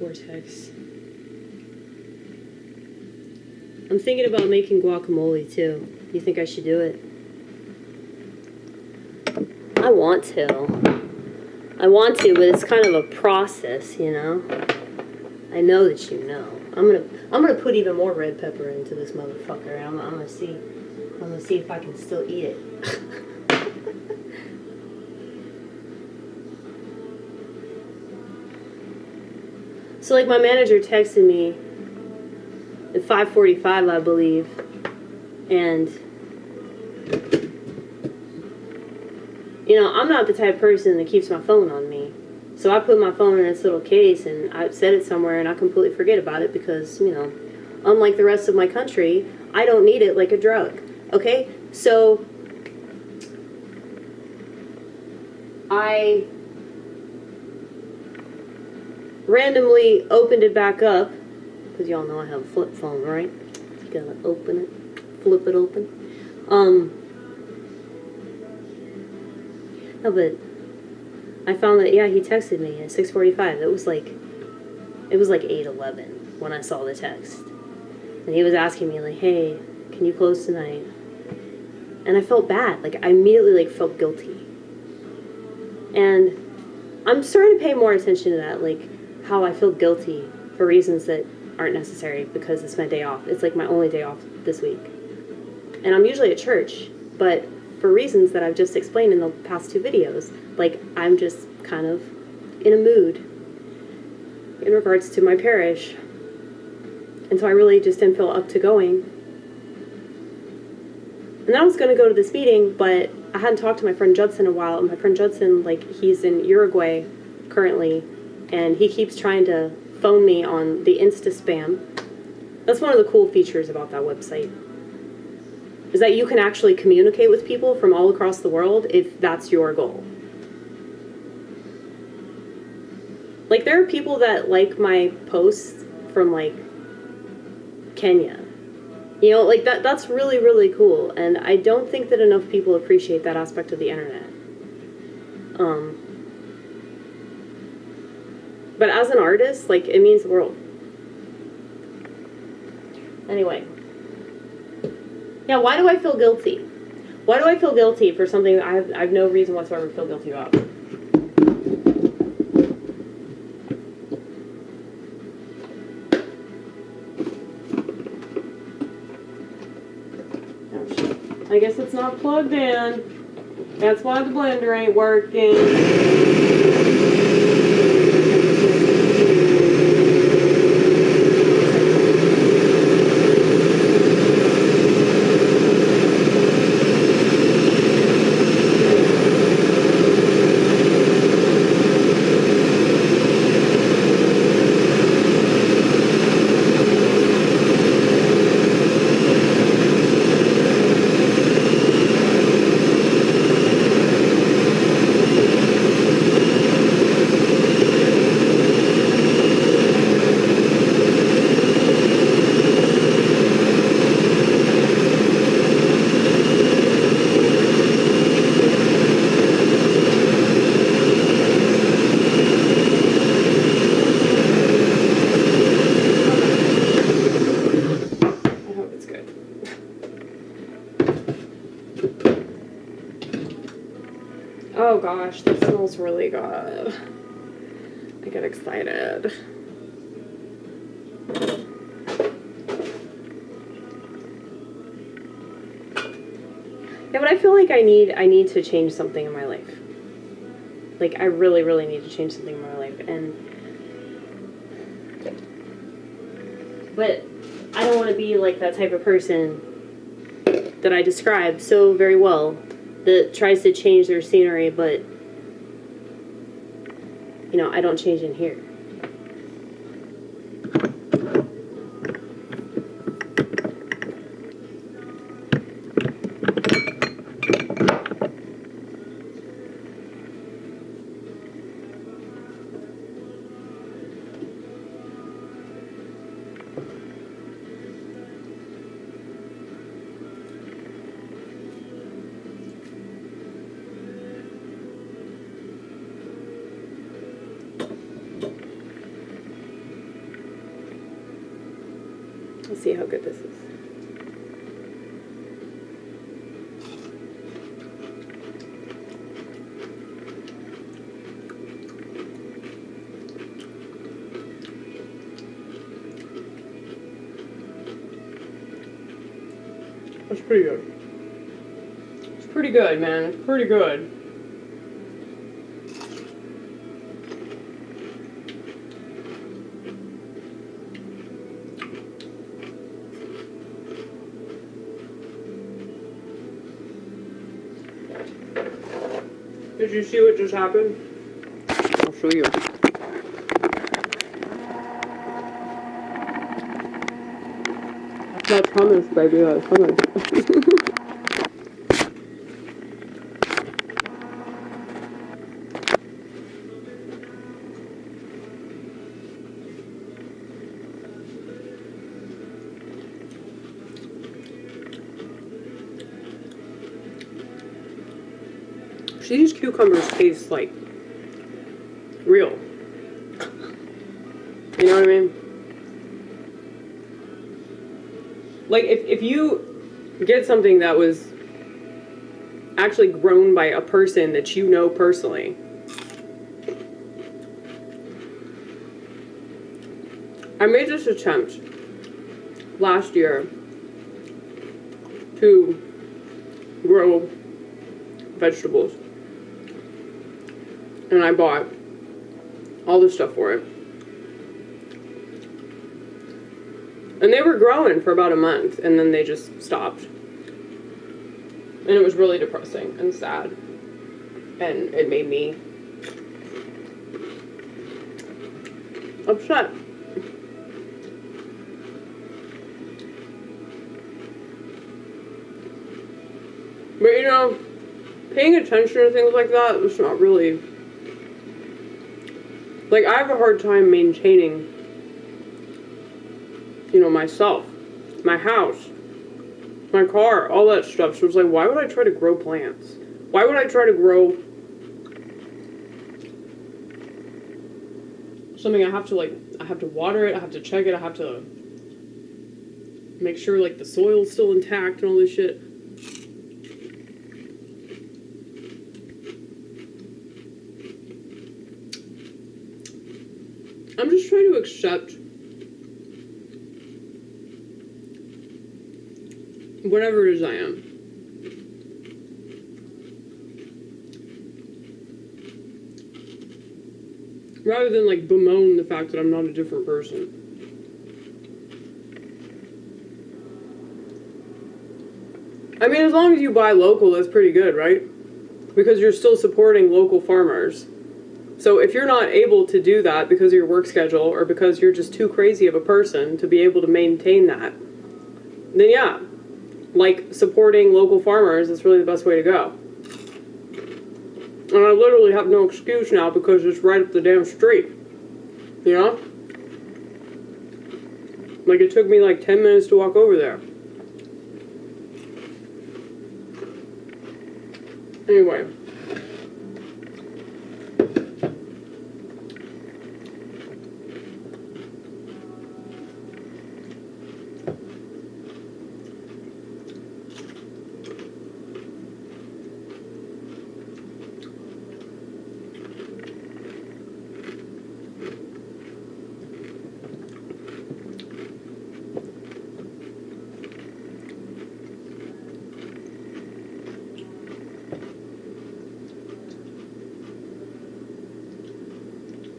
vortex. I'm thinking about making guacamole too. You think I should do it? I want to, but it's kind of a process, you know? I know that you know. I'm gonna put even more red pepper into this motherfucker. I'm gonna see if I can still eat it. So like my manager texted me at 5:45, I believe, and you know, I'm not the type of person that keeps my phone on me. So I put my phone in this little case and I set it somewhere and I completely forget about it because, you know, unlike the rest of my country, I don't need it like a drug. Okay? So I randomly opened it back up because y'all know I have a flip phone, right? You gotta open it, flip it open. No, but I found that, yeah, he texted me at 6:45. It was like 8:11 when I saw the text. And he was asking me, like, hey, can you close tonight? And I felt bad. Like, I immediately, like, felt guilty. And I'm starting to pay more attention to that, like, how I feel guilty for reasons that aren't necessary because it's my day off. It's, like, my only day off this week. And I'm usually at church, but for reasons that I've just explained in the past 2 videos, like, I'm just kind of in a mood in regards to my parish. And so I really just didn't feel up to going. And I was going to go to this meeting, but I hadn't talked to my friend Judson in a while. And my friend Judson, like, he's in Uruguay currently, and he keeps trying to phone me on the Insta spam. That's one of the cool features about that website, is that you can actually communicate with people from all across the world if that's your goal. Like, there are people that like my posts from, like, Kenya. You know, like, that's really, really cool. And I don't think that enough people appreciate that aspect of the internet. But as an artist, like, it means the world. Anyway. Yeah, why do I feel guilty? Why do I feel guilty for something that I have no reason whatsoever to feel guilty about? I guess it's not plugged in. That's why the blender ain't working. Oh gosh, this smells really good. I get excited. Yeah, but I feel like I need to change something in my life. Like, I really, really need to change something in my life. But I don't want to be like that type of person that I described so very well, that tries to change their scenery, but, you know, I don't change in here. Let's see how good this is. That's pretty good. It's pretty good, man. It's pretty good. Did you see what just happened? I'll show you. That's hummus, baby. That's hummus. These cucumbers taste like real. You know what I mean? Like if you get something that was actually grown by a person that you know personally, I made this attempt last year to grow vegetables. And I bought all this stuff for it. And they were growing for about a month, and then they just stopped. And it was really depressing and sad. And it made me upset. But you know, paying attention to things like that is not really... Like, I have a hard time maintaining, you know, myself, my house, my car, all that stuff. So it's like, why would I try to grow plants? Why would I try to grow something I have to water it, I have to check it, I have to make sure, like, the soil's still intact and all this shit. I'm just trying to accept whatever it is I am. Rather than, like, bemoan the fact that I'm not a different person. I mean, as long as you buy local, that's pretty good, right? Because you're still supporting local farmers. So if you're not able to do that because of your work schedule or because you're just too crazy of a person to be able to maintain that, then yeah, like, supporting local farmers is really the best way to go. And I literally have no excuse now because it's right up the damn street. You know? Like, it took me like 10 minutes to walk over there. Anyway.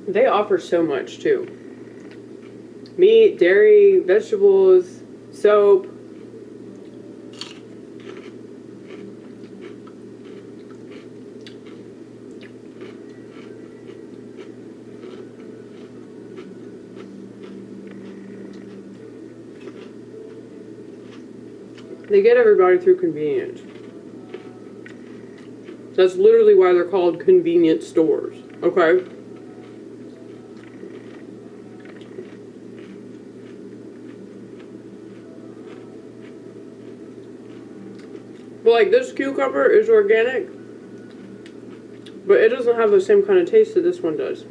They offer so much, too. Meat, dairy, vegetables, soap. They get everybody through convenience. That's literally why they're called convenience stores, okay? But, like, this cucumber is organic, but it doesn't have the same kind of taste that this one does.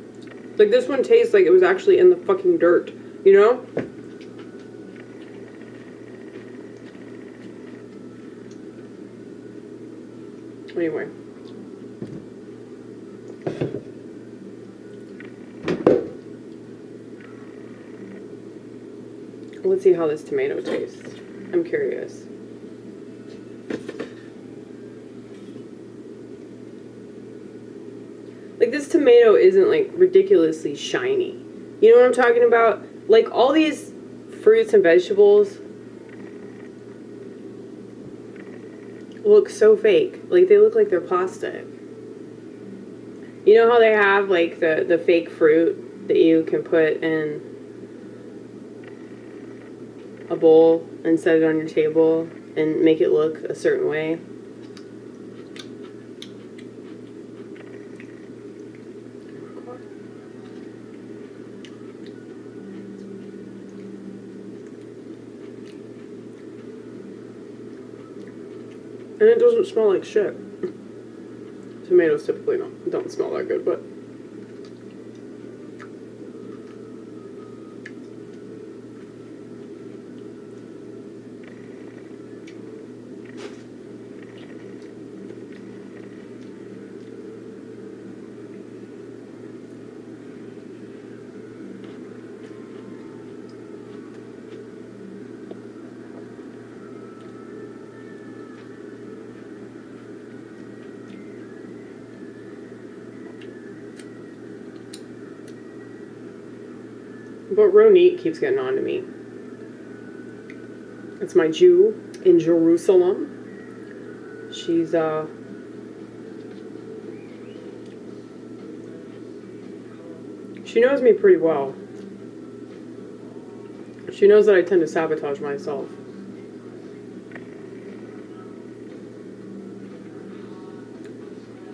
Like, this one tastes like it was actually in the fucking dirt, you know? Anyway. Let's see how this tomato tastes. I'm curious. Like, this tomato isn't, like, ridiculously shiny. You know what I'm talking about? Like, all these fruits and vegetables look so fake. Like, they look like they're plastic. You know how they have, like, the fake fruit that you can put in a bowl and set it on your table and make it look a certain way? And it doesn't smell like shit. Tomatoes typically don't smell that good, but Ronit keeps getting on to me. It's my Jew in Jerusalem. She's she knows me pretty well. She knows that I tend to sabotage myself.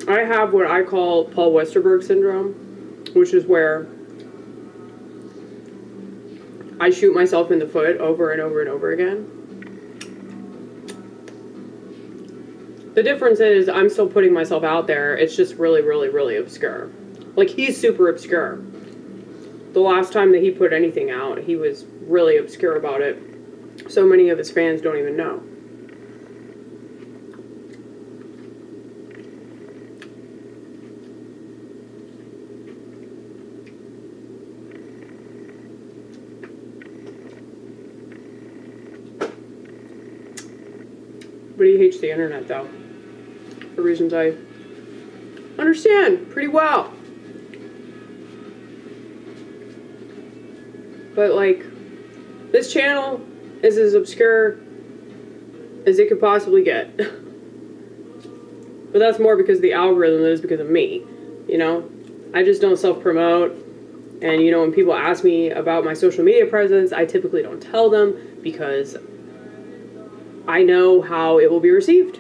I have what I call Paul Westerberg syndrome, which is where I shoot myself in the foot over and over and over again. The difference is I'm still putting myself out there. It's just really, really, really obscure. Like, he's super obscure. The last time that he put anything out, he was really obscure about it. So many of his fans don't even know. But he hates the internet, though, for reasons I understand pretty well. But, like, this channel is as obscure as it could possibly get. But that's more because of the algorithm than it is because of me, you know? I just don't self-promote. And, you know, when people ask me about my social media presence, I typically don't tell them because I know how it will be received.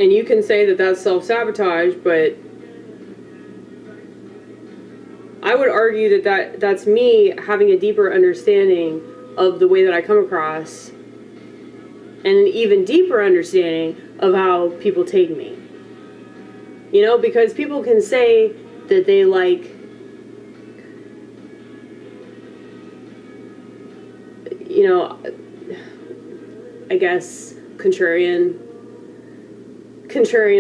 And you can say that that's self-sabotage, but I would argue that that's me having a deeper understanding of the way that I come across and an even deeper understanding of how people take me. You know, because people can say that they like, you know, I guess contrarian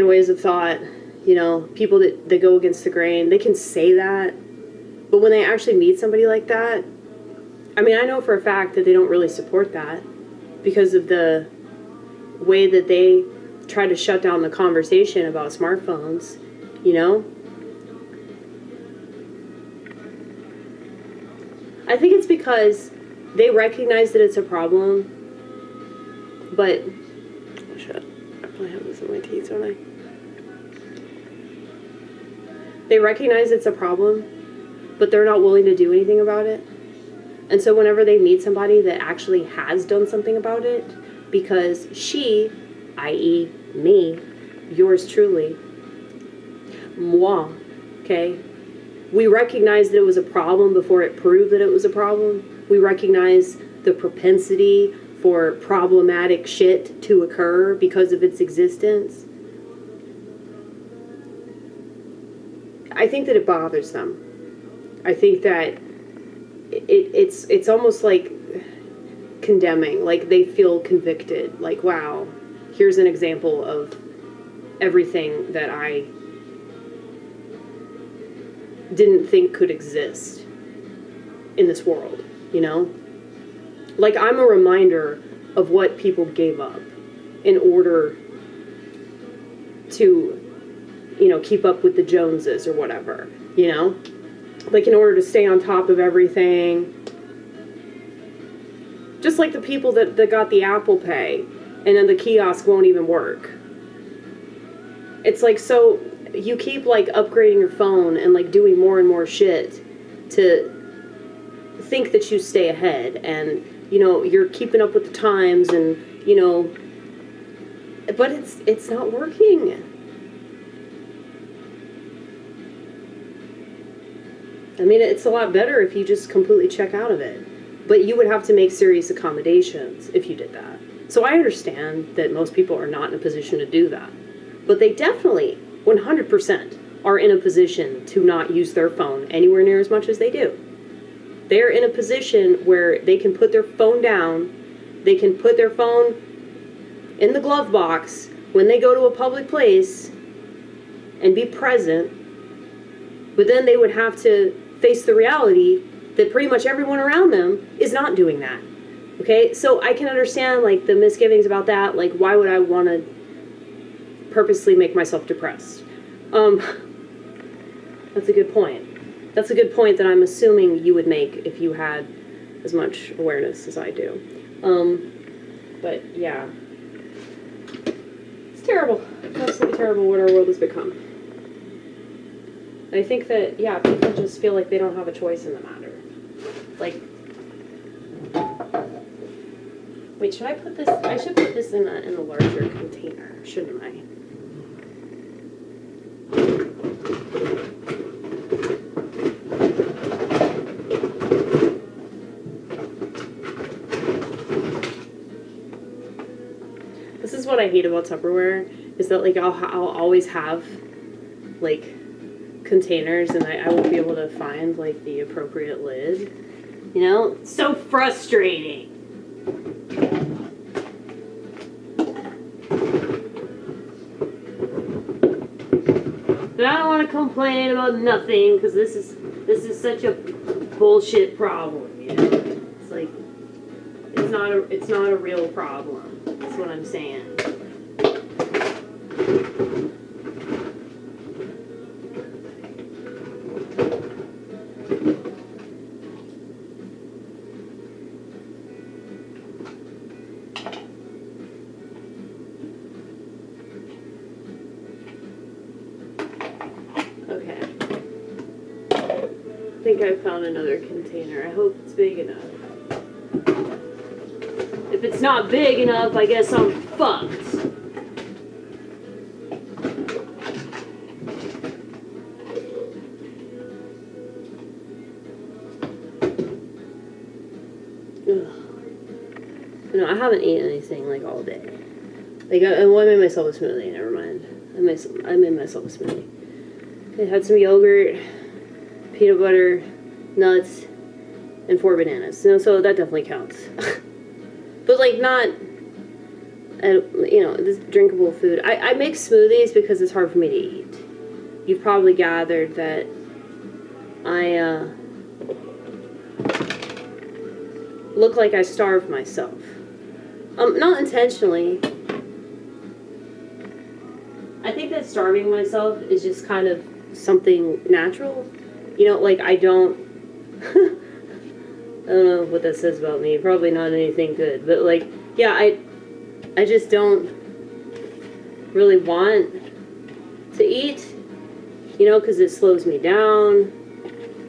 ways of thought, you know, people that go against the grain, they can say that. But when they actually meet somebody like that, I mean, I know for a fact that they don't really support that because of the way that they try to shut down the conversation about smartphones, you know? I think it's because they recognize that it's a problem, but... Oh, shit. I probably have this in my teeth, don't I? They recognize it's a problem, but they're not willing to do anything about it. And so whenever they meet somebody that actually has done something about it, because she, i.e. me, yours truly, moi, okay? We recognize that it was a problem before it proved that it was a problem. We recognize the propensity for problematic shit to occur because of its existence. I think that it bothers them. I think that it's almost like condemning. Like, they feel convicted. Like, wow, here's an example of everything that I didn't think could exist in this world, you know? Like, I'm a reminder of what people gave up in order to, you know, keep up with the Joneses or whatever, you know? Like, in order to stay on top of everything. Just like the people that got the Apple Pay and then the kiosk won't even work. It's like, so you keep like upgrading your phone and like doing more and more shit to think that you stay ahead, and you know you're keeping up with the times, and you know, but it's not working. I mean, it's a lot better if you just completely check out of it, but you would have to make serious accommodations if you did that. So I understand that most people are not in a position to do that, but they definitely 100% are in a position to not use their phone anywhere near as much as they do. They're in a position where they can put their phone down, they can put their phone in the glove box when they go to a public place and be present, but then they would have to face the reality that pretty much everyone around them is not doing that. Okay? So I can understand like the misgivings about that. Like, why would I want to purposely make myself depressed? That's a good point. That's a good point that I'm assuming you would make if you had as much awareness as I do. But yeah. It's terrible. It's absolutely terrible what our world has become. I think that, yeah, people just feel like they don't have a choice in the matter. Like, wait, should I put this? I should put this in a larger container, shouldn't I? This is what I hate about Tupperware, is that like I'll always have like containers, and I won't be able to find like the appropriate lid. You know, it's so frustrating. But I don't want to complain about nothing, because this is such a bullshit problem. You know, it's like it's not a real problem. That's what I'm saying. Okay. I think I found another container. I hope it's big enough. If it's not big enough, I guess I'm fucked. No, I haven't eaten anything like all day. Like, I made myself a smoothie. Never mind. I made myself a smoothie. I had some yogurt, peanut butter, nuts, and 4 bananas. So that definitely counts. But like not, you know, this drinkable food. I make smoothies because it's hard for me to eat. You've probably gathered that I look like I starve myself. Not intentionally. I think that starving myself is just kind of something natural. You know, like I don't I don't know what that says about me. Probably not anything good. But like, yeah, I just don't really want to eat, you know, because it slows me down.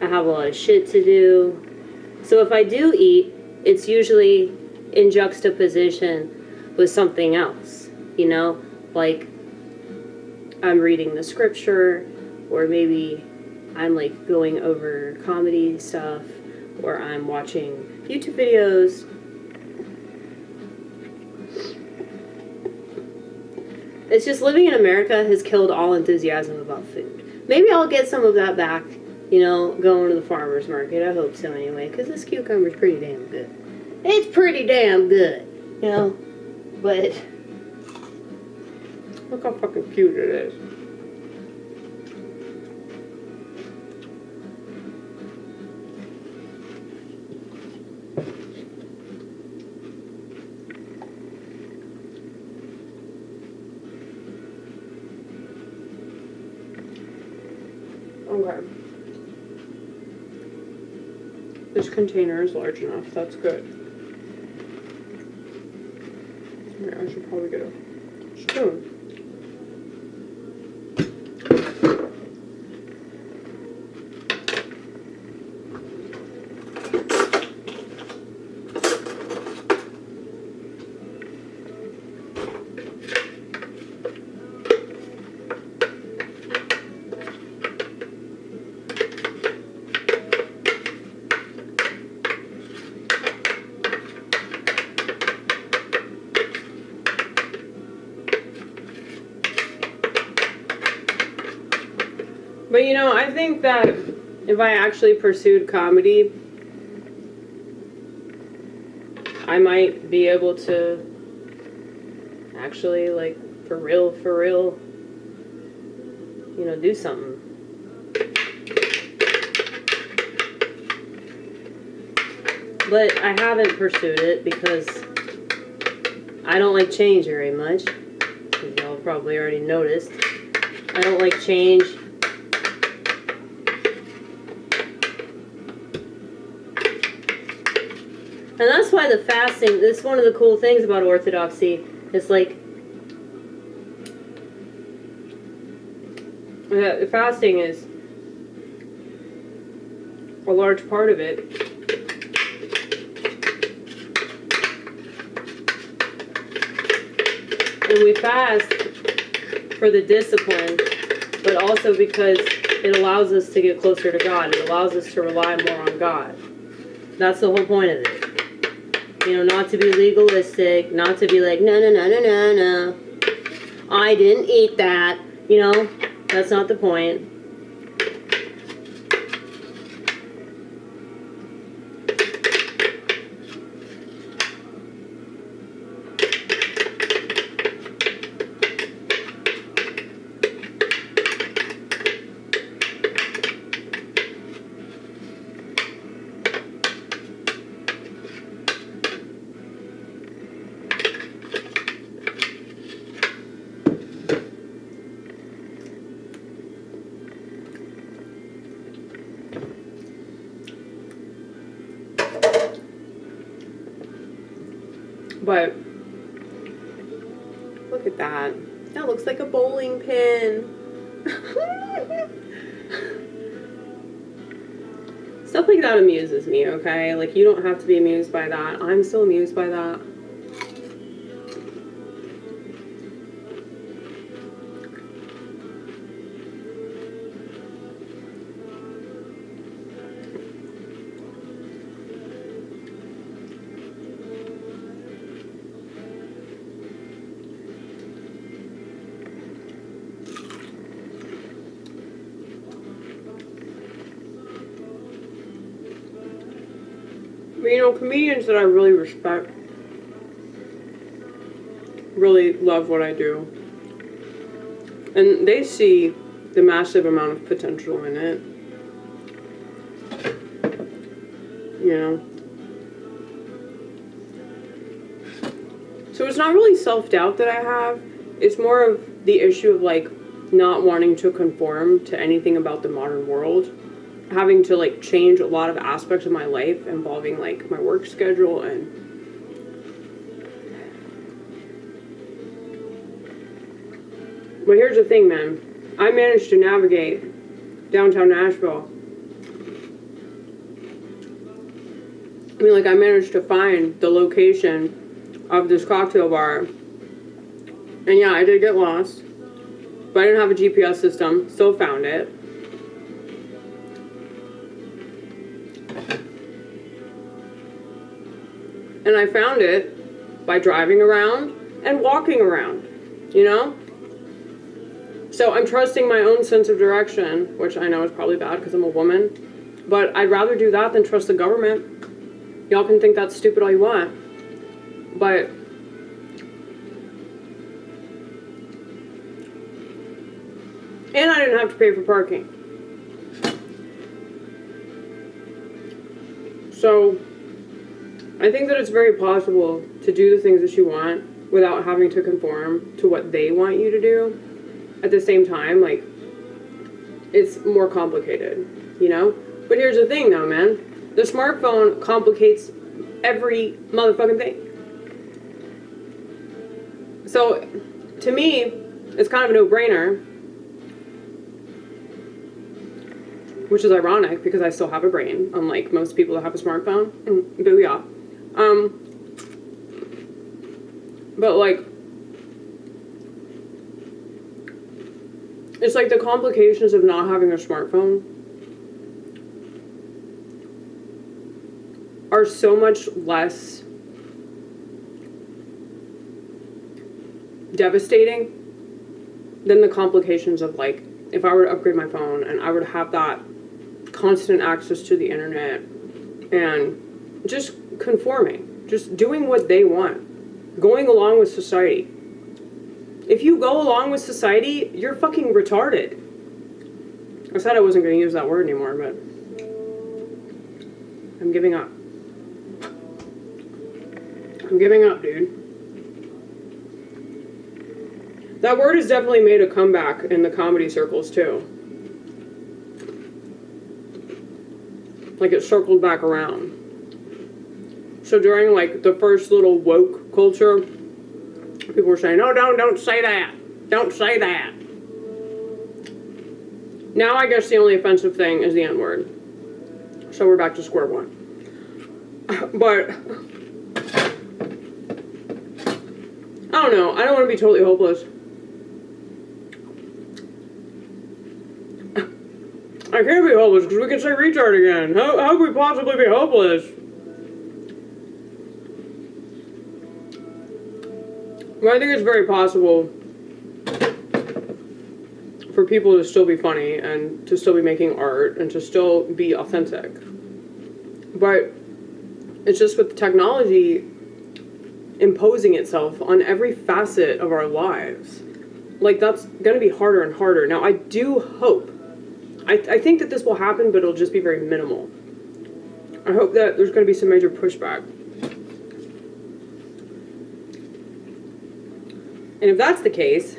I have a lot of shit to do. So if I do eat, it's usually in juxtaposition with something else, you know, like I'm reading the scripture, or maybe I'm like going over comedy stuff, or I'm watching YouTube videos. It's just living in America has killed all enthusiasm about food. Maybe I'll get some of that back, you know, going to the farmer's market. I hope so anyway, because this cucumber's pretty damn good. It's pretty damn good, you know? But Look how fucking cute it is. Okay. This container is large enough. That's good. Yeah, I should probably get a spoon. But you know, I think that if I actually pursued comedy, I might be able to actually, like, for real, you know, do something. But I haven't pursued it because I don't like change very much. As y'all probably already noticed. I don't like change. And that's why the fasting, this is one of the cool things about Orthodoxy. It's like, fasting is a large part of it. And we fast for the discipline, but also because it allows us to get closer to God. It allows us to rely more on God. That's the whole point of it. You know, not to be legalistic, not to be like, no, I didn't eat that. You know, that's not the point. But look at that. That looks like a bowling pin. Stuff like that amuses me, okay? Like, you don't have to be amused by that. I'm still amused by that. But you know, comedians that I really respect really love what I do. And they see the massive amount of potential in it. You know? So it's not really self-doubt that I have. It's more of the issue of, like, not wanting to conform to anything about the modern world. Having to, like, change a lot of aspects of my life involving, like, my work schedule and but here's the thing, man. I managed to navigate downtown Nashville. I mean, like, I managed to find the location of this cocktail bar. And yeah, I did get lost. But I didn't have a GPS system. Still found it. And I found it by driving around and walking around, you know? So I'm trusting my own sense of direction, which I know is probably bad because I'm a woman. But I'd rather do that than trust the government. Y'all can think that's stupid all you want, but and I didn't have to pay for parking. So I think that it's very possible to do the things that you want without having to conform to what they want you to do. At the same time, like, it's more complicated, you know? But here's the thing though, man. The smartphone complicates every motherfucking thing. So, to me, it's kind of a no-brainer. Which is ironic because I still have a brain, unlike most people that have a smartphone. Booyah. But like, it's like the complications of not having a smartphone are so much less devastating than the complications of like, if I were to upgrade my phone and I were to have that constant access to the internet and just conforming, just doing what they want, going along with society. If you go along with society, you're fucking retarded. I said I wasn't going to use that word anymore, but I'm giving up. I'm giving up, dude. That word has definitely made a comeback in the comedy circles, too. Like, it circled back around. So during, like, the first little woke culture, people were saying, "No, don't say that. Don't say that." Now I guess the only offensive thing is the N-word. So we're back to square one. But I don't know. I don't want to be totally hopeless. I can't be hopeless because we can say retard again. How could we possibly be hopeless? Well, I think it's very possible for people to still be funny and to still be making art and to still be authentic. But it's just with technology imposing itself on every facet of our lives. Like, that's going to be harder and harder. Now, I do hope, I think that this will happen, but it'll just be very minimal. I hope that there's going to be some major pushback. And if that's the case,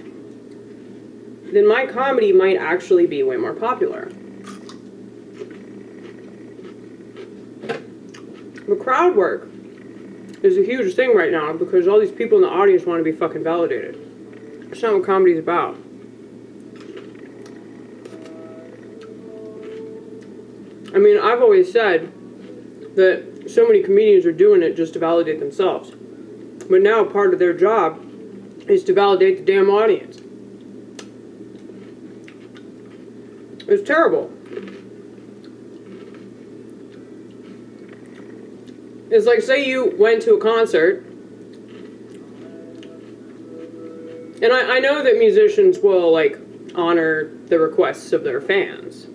then my comedy might actually be way more popular. But crowd work is a huge thing right now because all these people in the audience want to be fucking validated. That's not what comedy's about. I mean, I've always said that so many comedians are doing it just to validate themselves. But now part of their job is to validate the damn audience. It's terrible. It's like, say you went to a concert, and I know that musicians will, like, honor the requests of their fans.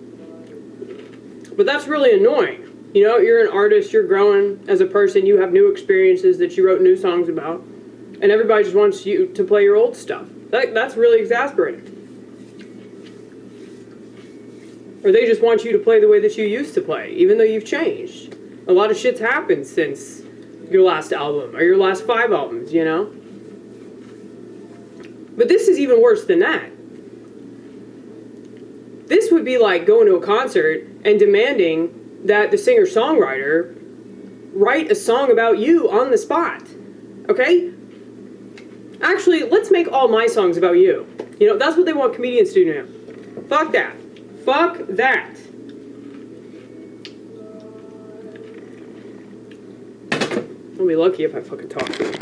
But that's really annoying. You know, you're an artist, you're growing as a person, you have new experiences that you wrote new songs about, and everybody just wants you to play your old stuff. That's really exasperating. Or they just want you to play the way that you used to play, even though you've changed. A lot of shit's happened since your last album, or your last 5 albums, you know? But this is even worse than that. This would be like going to a concert and demanding that the singer-songwriter write a song about you on the spot. Okay? Actually, let's make all my songs about you. You know, that's what they want comedians to do now. Fuck that. Fuck that. I'll be lucky if I fucking talk to you.